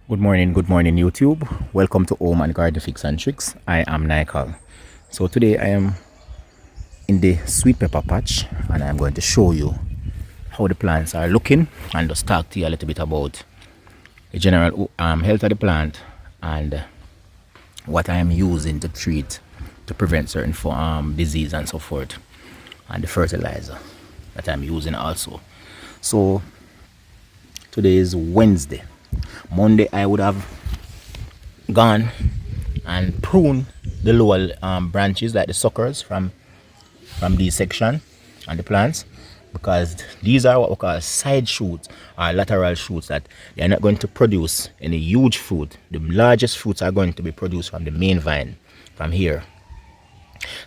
Good morning, YouTube. Welcome to Home and Garden Fix and Tricks. I am Nikal. So today I am in the sweet pepper patch and I'm going to show you how the plants are looking and just talk to you a little bit about the general health of the plant and what I am using to treat to prevent certain disease and so forth, and the fertilizer that I'm using also. So today is Wednesday. Monday I would have gone and prune the lower branches like the suckers from this section and the plants, because these are what we call side shoots or lateral shoots that they are not going to produce any huge fruit. The largest fruits are going to be produced from the main vine from here.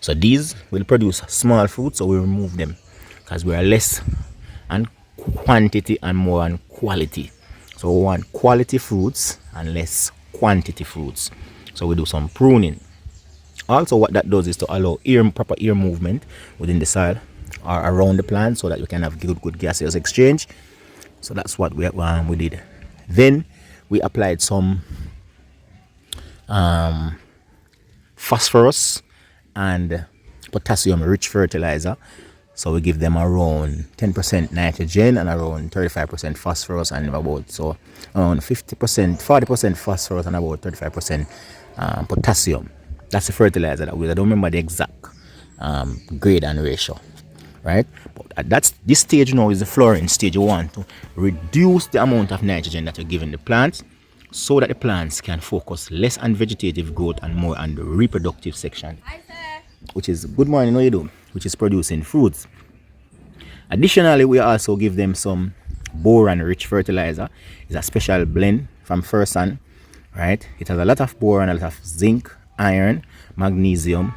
So these will produce small fruits, so we remove them because we are less on quantity and more on quality. So we want quality fruits and less quantity fruits. So we do some pruning. Also what that does is to allow proper air movement within the soil or around the plant so that you can have good gaseous exchange. So that's what we did. Then we applied some phosphorus and potassium rich fertilizer. So we give them around 10% nitrogen and around 35% phosphorus and around 40% phosphorus and about 35% potassium. That's the fertilizer that we use. I don't remember the exact grade and ratio, right? But this stage now is the flowering stage. You want to reduce the amount of nitrogen that you're giving the plants so that the plants can focus less on vegetative growth and more on the reproductive section. Which is good morning, how you do? Which is producing fruits. Additionally, we also give them some boron rich fertilizer. It's a special blend from Fertilizer, right? It has a lot of boron, a lot of zinc, iron, magnesium,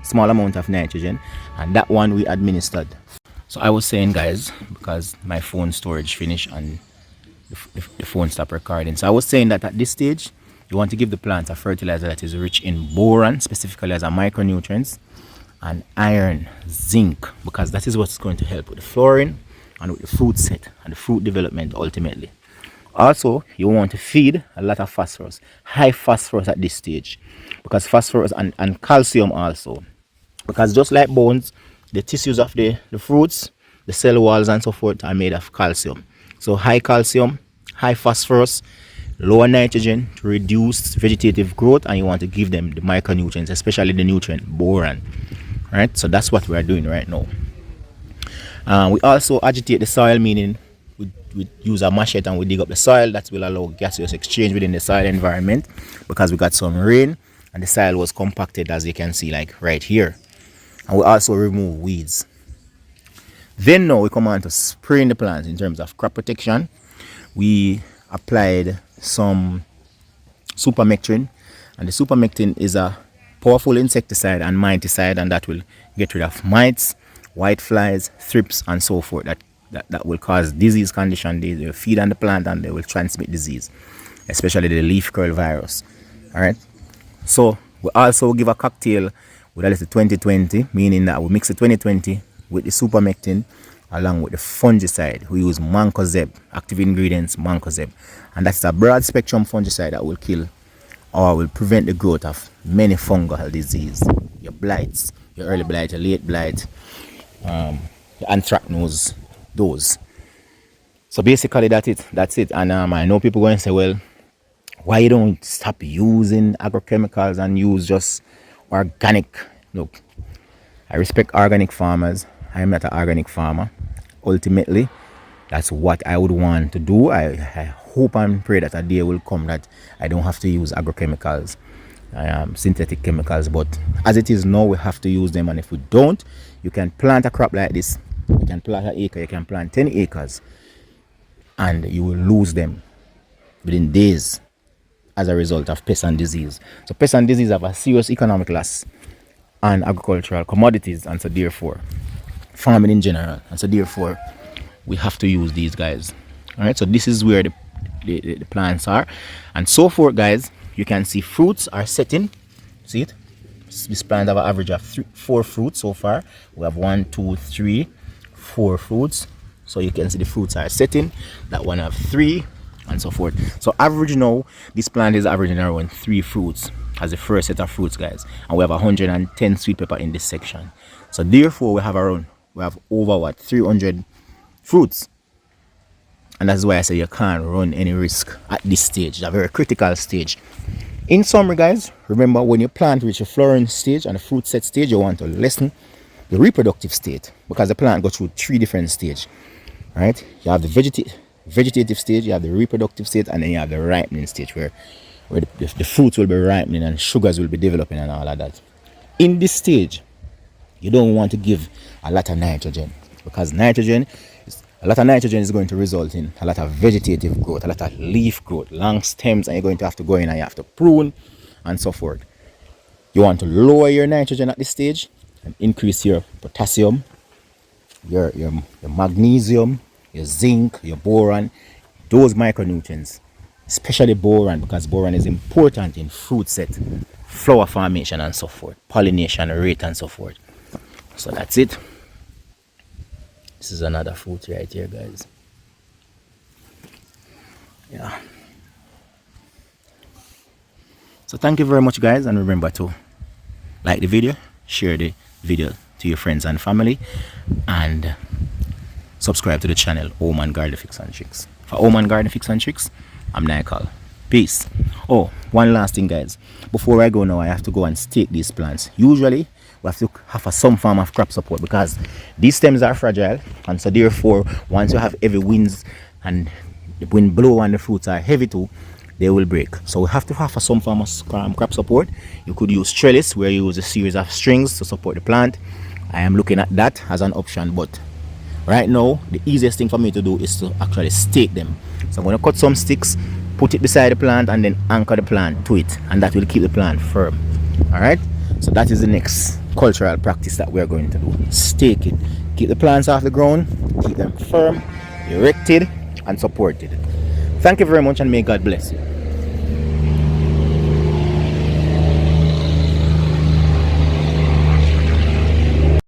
small amount of nitrogen, and that one we administered. So I was saying, guys, because my phone storage finished and the phone stopped recording. So I was saying that at this stage you want to give the plant a fertilizer that is rich in boron, specifically as a micronutrients, and iron, zinc, because that is what's going to help with the flowering and with the fruit set and the fruit development ultimately. Also, you want to feed a lot of phosphorus, high phosphorus at this stage, because phosphorus and calcium also, because just like bones, the tissues of the fruits, the cell walls and so forth are made of calcium. So high calcium, high phosphorus, lower nitrogen to reduce vegetative growth, and you want to give them the micronutrients, especially the nutrient boron, right? So that's what we are doing right now. We also agitate the soil, meaning we use a machete and we dig up the soil. That will allow gaseous exchange within the soil environment, because we got some rain and the soil was compacted, as you can see, like right here. And we also remove weeds. Then now we come on to spraying the plants in terms of crop protection. We applied some supermectin, and the supermectin is a powerful insecticide and miticide, and that will get rid of mites, white flies, thrips and so forth that will cause disease condition. They will feed on the plant and they will transmit disease, especially the leaf curl virus. All right, so we also give a cocktail with a little 2020, meaning that we mix the 2020 with the supermectin along with the fungicide. We use mancozeb, active ingredients mancozeb, and that's a broad spectrum fungicide that will kill or will prevent the growth of many fungal disease, your blights, your early blight, your late blight, the anthracnose, those. So basically that's it. And I know people going to say, well, why you don't stop using agrochemicals and use just organic? Look, I respect organic farmers. I am not an organic farmer. Ultimately, that's what I would want to do. I hope and pray that a day will come that I don't have to use agrochemicals, synthetic chemicals. But as it is now, we have to use them. And if we don't, you can plant a crop like this. You can plant an acre, you can plant 10 acres, and you will lose them within days as a result of pest and disease. So pest and disease have a serious economic loss on agricultural commodities, and so therefore farming in general, and so therefore we have to use these guys. All right, so this is where the plants are, and so forth, guys. You can see fruits are setting. See it? This plant have an average of 4 fruits so far. We have 1, 2, 3, 4 fruits. So you can see the fruits are setting. That one have 3, and so forth. So average now, this plant is averaging around 3 fruits as the first set of fruits, guys, and we have 110 sweet pepper in this section. So therefore we have over what, 300 fruits. And that's why I say you can't run any risk at this stage, a very critical stage. In summary, guys, remember when your plant reaches a flowering stage and a fruit set stage, you want to lessen the reproductive state, because the plant goes through 3 different stages. Right? You have the vegetative stage, you have the reproductive state, and then you have the ripening stage where the fruits will be ripening and sugars will be developing and all of that. In this stage, you don't want to give a lot of nitrogen, because a lot of nitrogen is going to result in a lot of vegetative growth, a lot of leaf growth, long stems, and you're going to have to go in and you have to prune and so forth. You want to lower your nitrogen at this stage and increase your potassium, your magnesium, your zinc, your boron, those micronutrients, especially boron, because boron is important in fruit set, flower formation and so forth, pollination rate and so forth. So that's it. This is another fruit right here, guys. Yeah. So thank you very much, guys, and remember to like the video, share the video to your friends and family, and subscribe to the channel Oman Garden Fix and Tricks. For Oman Garden Fix and Tricks, I'm Nikal. Peace. Oh, one last thing, guys. Before I go now, I have to go and stake these plants. Usually we have to have some form of crop support, because these stems are fragile, and so therefore once you have heavy winds and the wind blow and the fruits are heavy too, they will break. So we have to have some form of crop support. You could use trellis, where you use a series of strings to support the plant. I am looking at that as an option, but right now the easiest thing for me to do is to actually stake them. So I'm going to cut some sticks, put it beside the plant, and then anchor the plant to it, and that will keep the plant firm. All right, so that is the next cultural practice that we're going to do. Stake it, keep the plants off the ground, keep them firm, erected and supported. Thank you very much, and may God bless you.